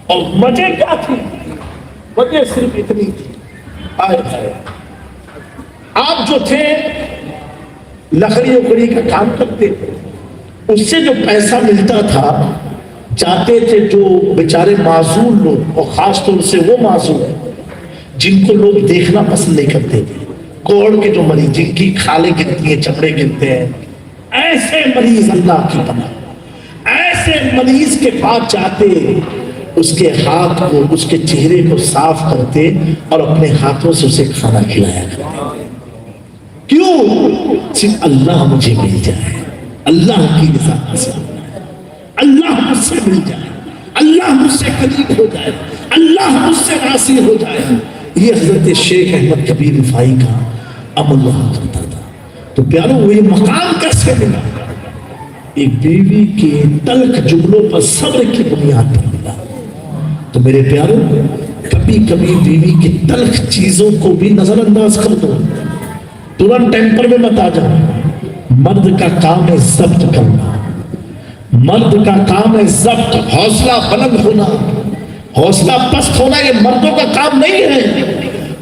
اور مزے کیا تھی؟ وجہ صرف اتنی تھی. آئے آئے آپ جو تھے لکڑی اکڑی کا کام کرتے تھے، اس سے جو پیسہ ملتا تھا چاہتے تھے جو بیچارے معذور لوگ، اور خاص طور سے وہ معذور جن کو لوگ دیکھنا پسند نہیں کرتے تھے، کوڑ کے جو مریض جن کی کھالیں گرتی ہیں، چمڑے گرتے ہیں، ایسے مریض اللہ کی پناہ، ایسے مریض کے پاس جاتے، اس کے ہاتھ کو، اس کے چہرے کو صاف کرتے اور اپنے ہاتھوں سے اسے کھانا کھلایا کرتے. کیوں؟ صرف اللہ مجھے مل جائے، اللہ کی رضا حاصل، اللہ مجھ سے مل جائے، اللہ مجھ سے قریب ہو جائے، اللہ مجھ سے راضی ہو جائے. یہ حضرت شیخ احمد کبیر رفاعی کا عمل ہوا کرتا تھا. تو پیاروں وہ یہ مقام کیسے ملا؟ ایک بیوی کے تلخ جملوں پر صبر کی بنیاد پر ملا. تو میرے پیاروں کبھی کبھی بیوی کی تلخ چیزوں کو بھی نظر انداز کر دو، ترنت ٹیمپر میں مت آ جاؤ. مرد کا کام ہے ضبط کرنا، مرد کا کام ہے ضبط، حوصلہ بلند ہونا، حوصلہ پست ہونا یہ مردوں کا کام نہیں ہے.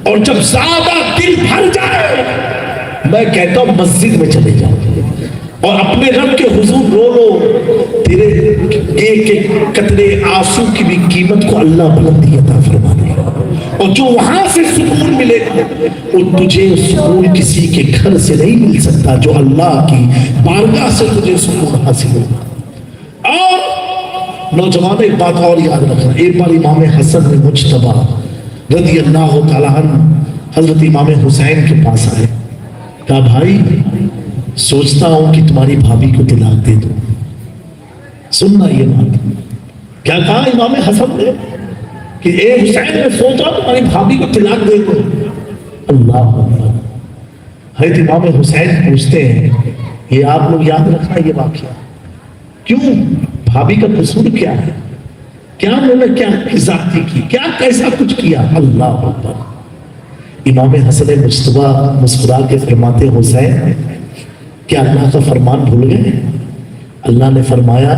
اور جب زیادہ دل بھر جائے میں کہتا ہوں مسجد میں چلے جاؤ اور اپنے رب کے حضور رو لو. تیرے ایک ایک قطرے آنسو کی بھی قیمت کو اللہ بلندی عطا فرما دے گا، اور جو وہاں سے سکون ملے گا وہ تجھے سکون کسی کے گھر سے نہیں مل سکتا، جو اللہ کی بارگاہ سے تجھے سکون حاصل ہوگا. اور نوجوان ایک بات اور یاد رکھنا، ایک بار امام حسن نے مجتبیٰ رضی اللہ تعالیٰ عنہ حضرت امام حسین کے پاس آئے، کہا بھائی سوچتا ہوں کہ تمہاری بھابھی کو طلاق دے دوں. سننا یہ بات کیا کہا امام حسن نے کہ اے حسین نے سوچا تمہاری بھابھی کو طلاق دے دوں. اللہ اکبر. حضرت امام حسین پوچھتے ہیں یہ آپ لوگ یاد رکھنا یہ واقعہ، کیوں بھابھی کا قصور کیا ہے، کیا انہوں نے کیا ذاتی کی، کیا کیسا کچھ کیا. اللہ اکبر. امام حسن مجتبیٰ مسکرا کے فرماتے حسین کیا اللہ کا فرمان بھول گئے؟ اللہ نے فرمایا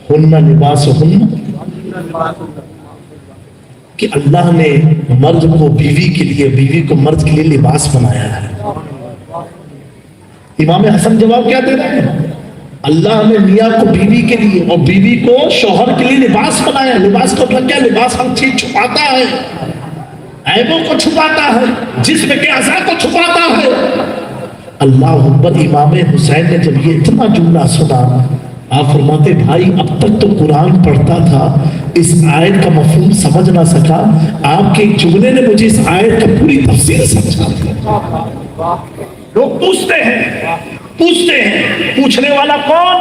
ہن لباس ہن، کہ اللہ نے مرد کو بیوی کے لیے، بیوی کو مرد کے لیے لباس بنایا ہے. امام حسن جواب کیا دے رہے ہیں؟ اللہ نے میاں کو بیوی کے لیے اور بیوی کو شوہر کے لیے لباس بنایا. لباس کا مطلب کیا؟ لباس ہر چیز چھپاتا ہے، عیبوں کو چھپاتا ہے، جسم کے اعضاء کو چھپاتا ہے. اللہ اکبر. امام حسین نے جب یہ اتنا جملہ سنا آپ فرماتے بھائی اب تک تو قرآن پڑھتا تھا، اس آیت کا مفہوم سمجھ نہ سکا، آپ کے ایک جملے نے مجھے اس آیت کا پوری تفسیر سمجھا دیا. لوگ پوچھتے ہیں پوچھنے والا کون؟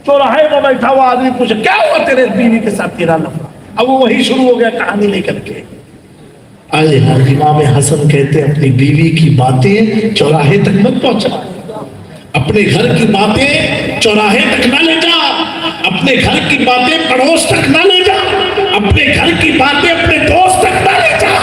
چوراہے میں بیٹھا ہوا آدمی پوچھے کیا ہوا تیرے بیوی کے ساتھ تیرا لفظ، اب وہی شروع ہو گیا کہانی لے کر کے. آئے امام حسن کہتے ہیں اپنی بیوی کی باتیں چوراہے تک مت پہنچا، اپنے گھر کی باتیں چوراہے تک نہ لے جا، اپنے گھر کی باتیں پڑوس تک نہ لے جا، اپنے گھر کی باتیں اپنے دوست تک نہ لے جا.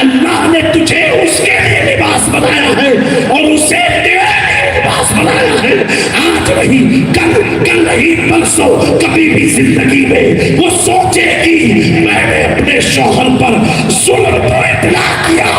اللہ نے تجھے اس کے لیے لباس بنایا ہے اور اسے تیرے لیے لباس بنایا ہے. آج نہیں، کل نہیں، پرسوں، کبھی بھی زندگی میں وہ سوچے گی میں نے اپنے شوہر پر ظلم تو اطلاع کیا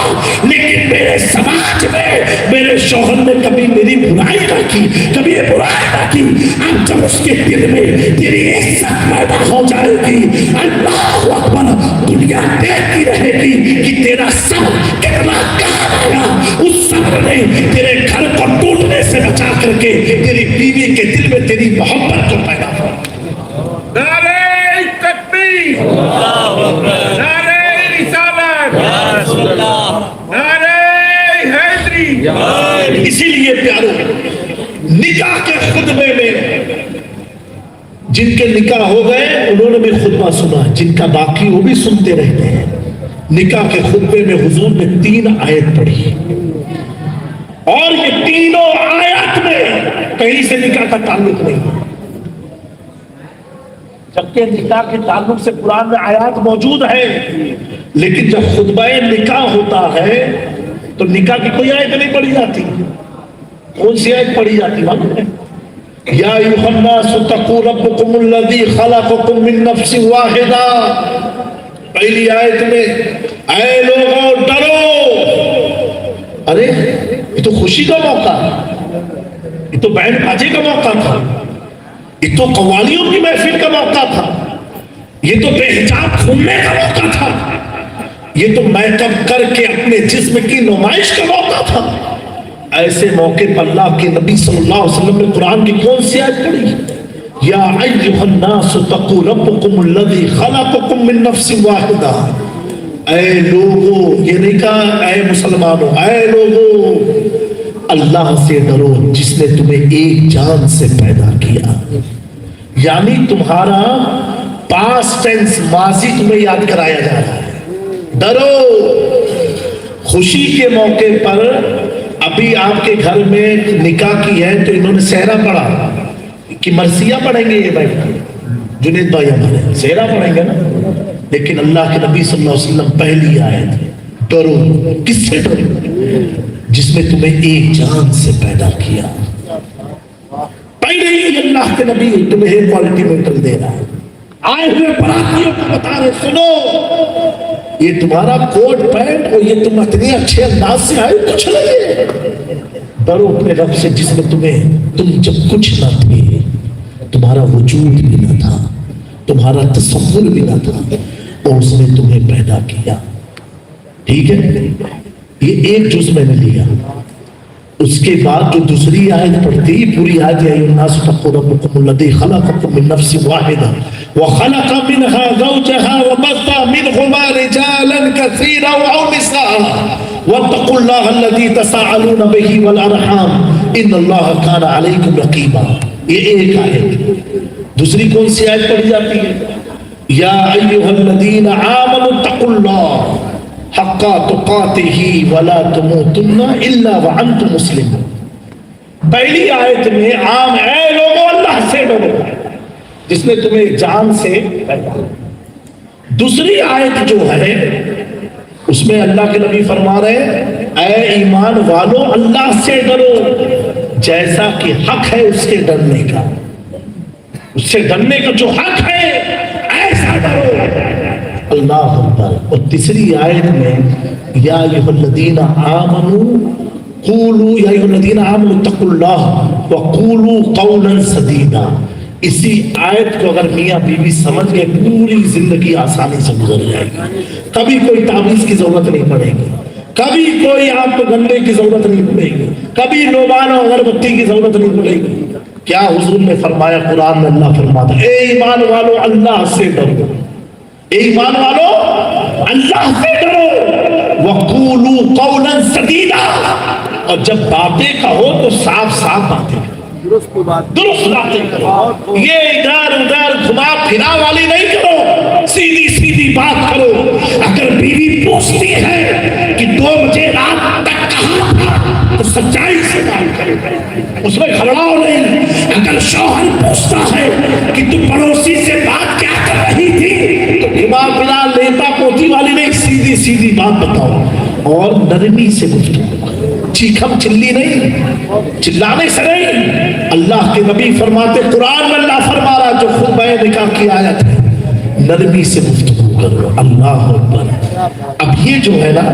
لیکن میرے سماج میں میرے شوہر نے کبھی میری برائی نہ کی، کبھی یہ برائی نہ کی. اب جب اس کے دل میں تیری عزت پیدا ہو جائے گی، اللہ اکبر، دنیا دیکھتی رہے گی کہ تیرا صبر کتنا کام آیا. اس صبر نے تیرے گھر کو ٹوٹنے سے بچا کر کے تیری بیوی کے دل میں تیری محبت کو پیدا ہو. نعرہ تکبیر، نعرہ رسالت، نعرہ حیدری. اسی لیے پیاروں نکاح کے خطبے میں جن کے نکاح ہو گئے انہوں نے بھی خطبہ سنا، جن کا باقی وہ بھی سنتے رہتے ہیں۔ نکاح کے خطبے میں حضور نے 3 آیت پڑھی، اور یہ تینوں آیات میں کہیں سے نکاح کا تعلق نہیں، جبکہ نکاح کے تعلق سے قرآن میں آیات موجود ہے، لیکن جب خطبہ نکاح ہوتا ہے تو نکاح کی کوئی آیت نہیں پڑھی جاتی۔ کون سی آیت پڑھی جاتی معلوم ہے؟ یا ایھا الناس اتقوا ربکم الذی خلقکم من نفس واحدہ، پہلی آیت میں اے لوگوں ڈرو۔ ارے یہ تو خوشی کا موقع، یہ تو بینڈ باجے کا موقع تھا، یہ تو قوالیوں کی محفل کا موقع تھا، یہ تو بے حجاب گھومنے کا موقع تھا، یہ تو میک اپ کر کے اپنے جسم کی نمائش کا موقع تھا۔ ایسے موقع پر اللہ کے نبی صلی اللہ علیہ وسلم نے قرآن کی کون سی آیت پڑھی؟ یا ایھا الناس اتقوا ربکم الذی خلقکم من نفس واحدہ، اے لوگوں، یہ نہیں کہا اے مسلمانوں، اے لوگوں اللہ سے ڈرو جس نے تمہیں ایک جان سے پیدا کیا۔ یعنی تمہارا پاسٹ ٹینس ماضی تمہیں یاد کرایا جا رہا ہے، ڈرو۔ خوشی کے موقع پر ابھی آپ کے گھر میں نکاح کی ہے تو انہوں نے سہرا پڑھا کہ مرثیہ پڑھیں گے، یہ بھائی جنید بھائی ہمارے سہرا پڑھیں گے نا، لیکن اللہ کے نبی صلی اللہ علیہ وسلم پہلی آیت ڈرو، کس سے ڈرو؟ جس نے تمہیں ایک جان سے پیدا کیا۔ پہلے ہی اللہ کے نبی تمہیں ایک الٹیمیٹم دے رہا ہے، آئے ہوئے براتیوں کو بتا رہے سنو، یہ تمہارا کوٹ پینٹ اور یہ تم اتنے اچھے انداز سے آئے کچھ نہیں، ڈرو اپنے رب سے جس نے تم جب کچھ نہ تھے، تمہارا وجود بھی نہ تھا، تمہارا تصور بھی نہ تھا، اور اس نے تمہیں پیدا کیا۔ ٹھیک ہے، یہ ایک جز میں نے لیا۔ اس کے بعد جو دوسری آیت پڑھتی پوری آیت یا الناس اتقوا ربکم الذی خلقکم من نفس واحدہ وخلق منها زوجها وبث منهما رجالا كثيرا ونساء واتقوا الله الذي تساءلون به والارحام ان الله كان عليكم رقيبا۔ یہ ایک آیت۔ دوسری کون سی آیت پڑھی جاتی ہے؟ یا ایھا الذین آمنوا اتقوا اللہ حق تقاتہ ولا تموتن الا وانتم مسلمون۔ پہلی آیت میں عام اے لوگوں اللہ سے ڈرو جس نے تمہیں جان سے پیدا کیا۔ دوسری آیت جو ہے اس میں اللہ کے نبی فرما رہے ہیں اے ایمان والو اللہ سے ڈرو جیسا کہ حق ہے اس کے ڈرنے کا، اس سے ڈرنے کا جو حق ہے ایسا ڈرو۔ اللہ اکبر۔ اور تیسری آیت میں یا ایھا الذین آمنوا قولوا یا ایھا الذین آمنوا اتقوا اللہ وقولوا قولا سدیدا۔ اسی آیت کو اگر میاں بیوی سمجھ گئے پوری زندگی آسانی سے گزر جائے گی، کبھی کوئی تعویذ کی ضرورت نہیں پڑے گی، کبھی کوئی آپ کو گنڈے کی ضرورت نہیں پڑے گی، کبھی لوبان اور اگربتی کی ضرورت نہیں پڑے گی۔ کیا حضور نے فرمایا؟ قرآن میں اللہ فرماتا اے ایمان والو اللہ سے ڈرو، اے ایمان والو اللہ سے ڈرو، وقولوا قولا سدیدا، اور جب باتیں کہو تو صاف صاف باتیں کرو، درست باتیں کرو، یہ ادھر ادھر گھما پھرا والی نہیں کرو، سیدھی سیدھی بات کرو۔ اگر بیوی پوچھتی ہے کہ 2 بجے رات تک کہاں تھا تو سچائی سے بات کرو، اس میں گھبراؤ نہیں۔ اگر شوہر پوچھتا ہے کہ تم پڑوسی سے بات کیا کر رہی تھی تو گھما پھرا لیتا پوتی والی نہیں، سیدھی سیدھی بات بتاؤ اور نرمی سے گفتگو کرو، چیخم چلی نہیں، چلانے سے نہیں۔ اللہ کے نبی فرماتے، قرآن میں اللہ فرما رہا جو خطبہ نکاح کی آیت ہے، نرمی سے گفتگو کرو۔ اللہ اکبر۔ اب یہ جو ہے نا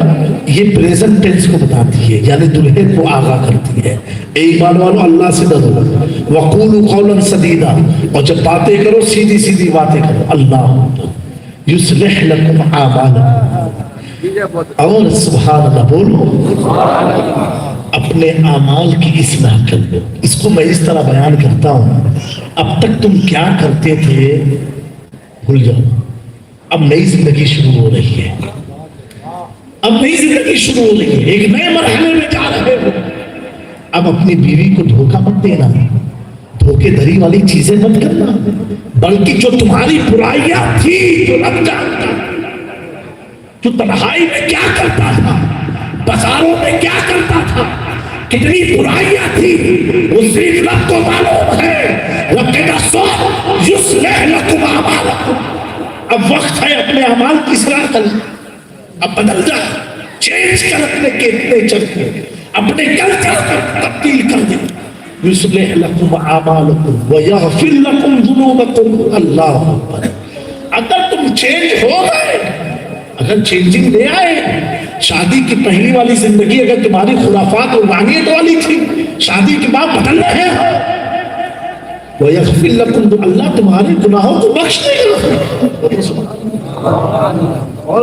یہ پریزنٹ ٹینس کو بتاتی ہے، یعنی دلہے کو آگاہ کرتی ہے اے ایمان والو اللہ سے ڈرو، وقولوا قولا سدیدا، اور جب باتیں کرو سیدھی سیدھی باتیں کرو۔ اللہ اکبر۔ یصلح لکم اعمالکم، اور سبحان اللہ بولو، اپنے اعمال کی اصلاح کر لو۔ اس کو میں اس طرح بیان کرتا ہوں، اب تک تم کیا کرتے تھے بھول جاؤ، اب نئی زندگی شروع ہو رہی ہے، اب نئی زندگی شروع ہو رہی ہے، ایک نئے مرحلے میں جا رہے ہو۔ اب اپنی بیوی کو دھوکہ مت دینا، دھوکے دھڑی والی چیزیں مت کرنا، بلکہ جو تمہاری برائیاں تھی، جو رب جانتا، جو تنہائی میں کیا کرتا تھا، بازاروں میں کیا کرتا تھا، کتنی برائیاں تھی، وہ صرف رب کو معلوم ہے۔ رب کہتا سو یصلح لکم اعمالکم، اب وقت ہے اپنے اعمال کی اصلاح کر، اب بدل جا، چینج کر اپنے نیچر کو، اپنے کلچر کو تبدیل کر دے۔ یصلح لکم اعمالکم ویغفر لکم ذنوبکم، اللہ اکبر۔ اگر تم چینج ہو گئے، اگر چینجنگ لے آئے، شادی کی پہلی والی زندگی اگر تمہاری خرافات اور روحانیت والی تھی، شادی کے بعد بدل رہے ہو، وَيَغْفِرْ لَكُمْ، تو اللہ تمہارے گناہوں کو بخش دے گا۔ اور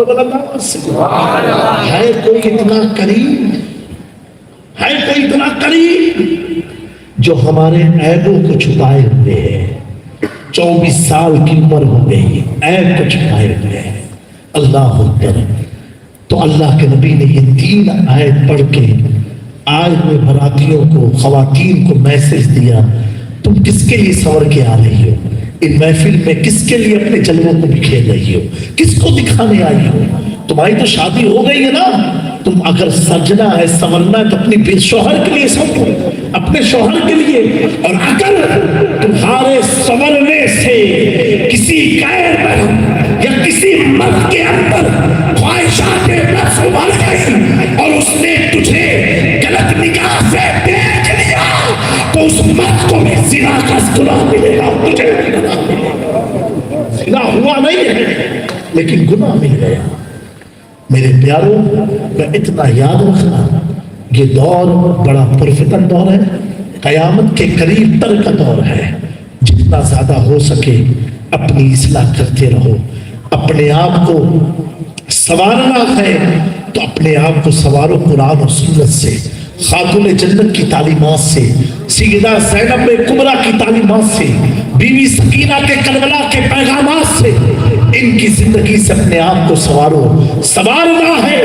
ہے کوئی اتنا قریب، ہے کوئی اتنا قریب جو ہمارے عیبوں کو چھپائے ہوئے ہے؟ 24 سال کی عمر ہو گئی، عیب کو چھپائے ہوئے ہے۔ اللہ اکبر۔ تو اللہ کے نبی نے یہ 3 آیت پڑھ کے آج میں براتیوں کو، خواتین کو میسج دیا، تم کس کے لیے سور کے آ رہی ہو ان محفل میں؟ کس کے لیے اپنے جلووں کو بکھیر رہی ہو؟ کس کو دکھانے آئی ہو؟ تمہاری تو شادی ہو گئی ہے نا، تم اگر سجنا ہے، سورنا ہے تو اپنی شوہر کے لیے سجو، اپنے شوہر کے لیے۔ اور اگر تمہارے سورنے سے کسی غیر مرد یا کسی مرد کے اندر خواہشات نفس ابھر گئی اور اس نے تجھے غلط نگاہ سے دیکھ لیا، تو اس مرد کو بھی زنا کا گناہ ملے گا، تجھے بھی گناہ ملے گا۔ زنا ہوا نہیں ہے لیکن گناہ مل گیا۔ میرے پیاروں، میں اتنا یاد رکھنا، یہ دور بڑا پرفتن دور ہے، قیامت کے قریب تر کا دور ہے۔ جتنا زیادہ ہو سکے اپنی اصلاح کرتے رہو، اپنے آپ کو سنوارنا ہے تو اپنے آپ کو سنوارو قرآن و سنت سے، خاتون جنت کی تعلیمات سے، سیدہ زینب کبریٰ کی تعلیمات سے، بیوی سکینہ کے کربلا کے پیغامات سے، ان کی زندگی سے اپنے آپ کو سنوارو۔ سنوارنا ہے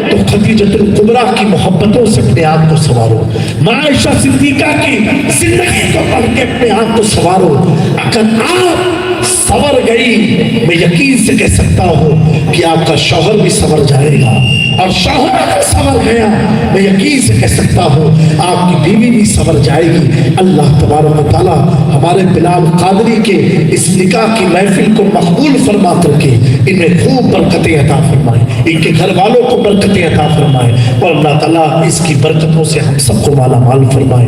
تو خدیجۃ الکبریٰ کی محبتوں سے اپنے آپ کو سنوارو، عائشہ صدیقہ کی زندگی کو پڑھ کے اپنے آپ کو سنوارو۔ اگر آپ سنور گئی، میں یقین سے کہہ سکتا ہوں کہ آپ کا شوہر بھی سنور جائے گا، اور شوہر اگر سنور گیا، میں یقین سے کہہ سکتا ہوں آپ کی بیوی بھی سنور جائے گی۔ اللہ تبارک و تعالیٰ ہمارے بلال قادری کے اس نکاح کی محفل کو مقبول فرما کر کے ان میں خوب برکتیں عطا فرمائے، ان کے گھر والوں کو برکتیں عطا فرمائے، اور اللہ تعالیٰ اس کی برکتوں سے ہم سب کو مالا مال فرمائے۔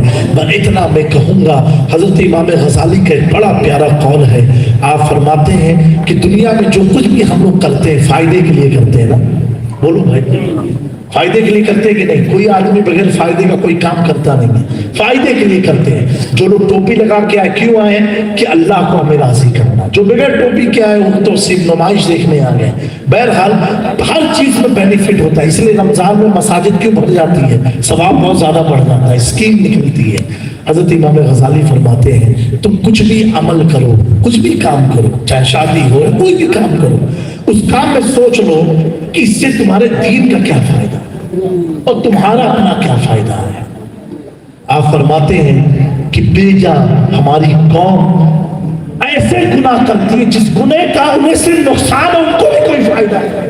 اتنا میں کہوں گا، حضرت امام غزالی کا ایک بڑا پیارا قول ہے، آپ فرماتے ہیں کہ دنیا میں جو کچھ بھی ہم لوگ کرتے ہیں فائدے کے لیے کرتے ہیں نا، بولو بھائی، فائدے کے لیے کرتے ہیں کہ نہیں؟ کوئی آدمی بغیر فائدے کا کوئی کام کرتا نہیں ہے، فائدے کے لیے کرتے ہیں۔ جو لوگ ٹوپی لگا کے آئے کیوں آئے ہیں؟ کہ اللہ کو ہمیں راضی کرنا۔ جو بغیر ٹوپی کے آئے وہ تو صرف نمائش دیکھنے آ گئے۔ بہرحال ہر چیز میں بینیفٹ ہوتا ہے، اس لیے رمضان میں مساجد کیوں بھر جاتی ہے؟ ثواب بہت زیادہ بڑھ جاتا ہے، اسکیم نکلتی ہے۔ حضرت امام غزالی فرماتے ہیں تم کچھ بھی عمل کرو، کچھ بھی کام کرو، چاہے شادی ہو یا کوئی بھی کام کرو، اس کام میں سوچ لو کہ اس سے تمہارے دین کا کیا فائدہ اور تمہارا اپنا کیا فائدہ ہے۔ آپ فرماتے ہیں کہ بے جا ہماری قوم ایسے گناہ کرتی ہے جس گناہ کا انہیں سے نقصان ہے، ان کو بھی کوئی فائدہ نہیں،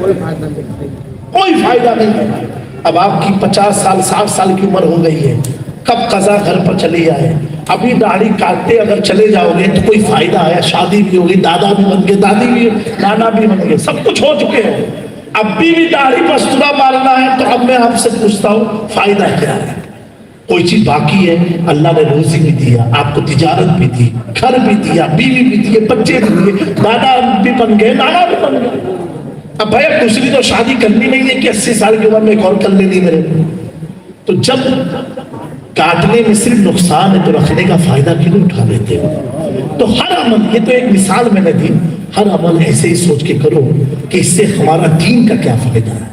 کوئی فائدہ نہیں ہے۔ اب آپ کی 50 سال 60 سال کی عمر ہو گئی ہے، کب قضا گھر پر چلی آئے، ابھی داڑھی کاٹتے اگر چلے جاؤ گے تو کوئی فائدہ ہے؟ شادی بھی ہوگی، دادا بھی بن گئے، دادی بھی، نانا بھی بن گئے، سب کچھ ہو چکے ہیں، اب بھی داڑھی پر استرا مارنا ہے، تو اب میں آپ سے پوچھتا ہوں فائدہ کیا ہے؟ کوئی چیز باقی ہے؟ اللہ نے روزی بھی دیا، آپ کو تجارت بھی دی، گھر بھی دیا، بیوی بھی دیے، بچے بھی دیے، دادا بھی بن گئے، نانا بھی بن گئے۔ اب بھائی دوسری تو شادی کرنی نہیں ہے کہ 80 سال کی عمر میں ایک اور کر لینی میرے کو؟ تو جب کاٹنے میں صرف نقصان ہے تو رکھنے کا فائدہ کیوں اٹھا لیتے ہو؟ تو ہر عمل، یہ تو ایک مثال میں نے دی، ہر عمل ایسے ہی سوچ کے کرو کہ اس سے ہمارا دین کا کیا فائدہ ہے،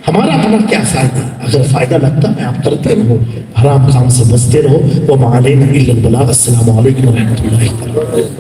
ہمارا اپنا کیا فائدہ ہے۔ اگر فائدہ لگتا ہے آپ کرتے رہو، حرام کام سے بچتے رہو۔ وما علینا الا البلاغ۔ السلام علیکم ورحمۃ اللہ وبرکاتہ۔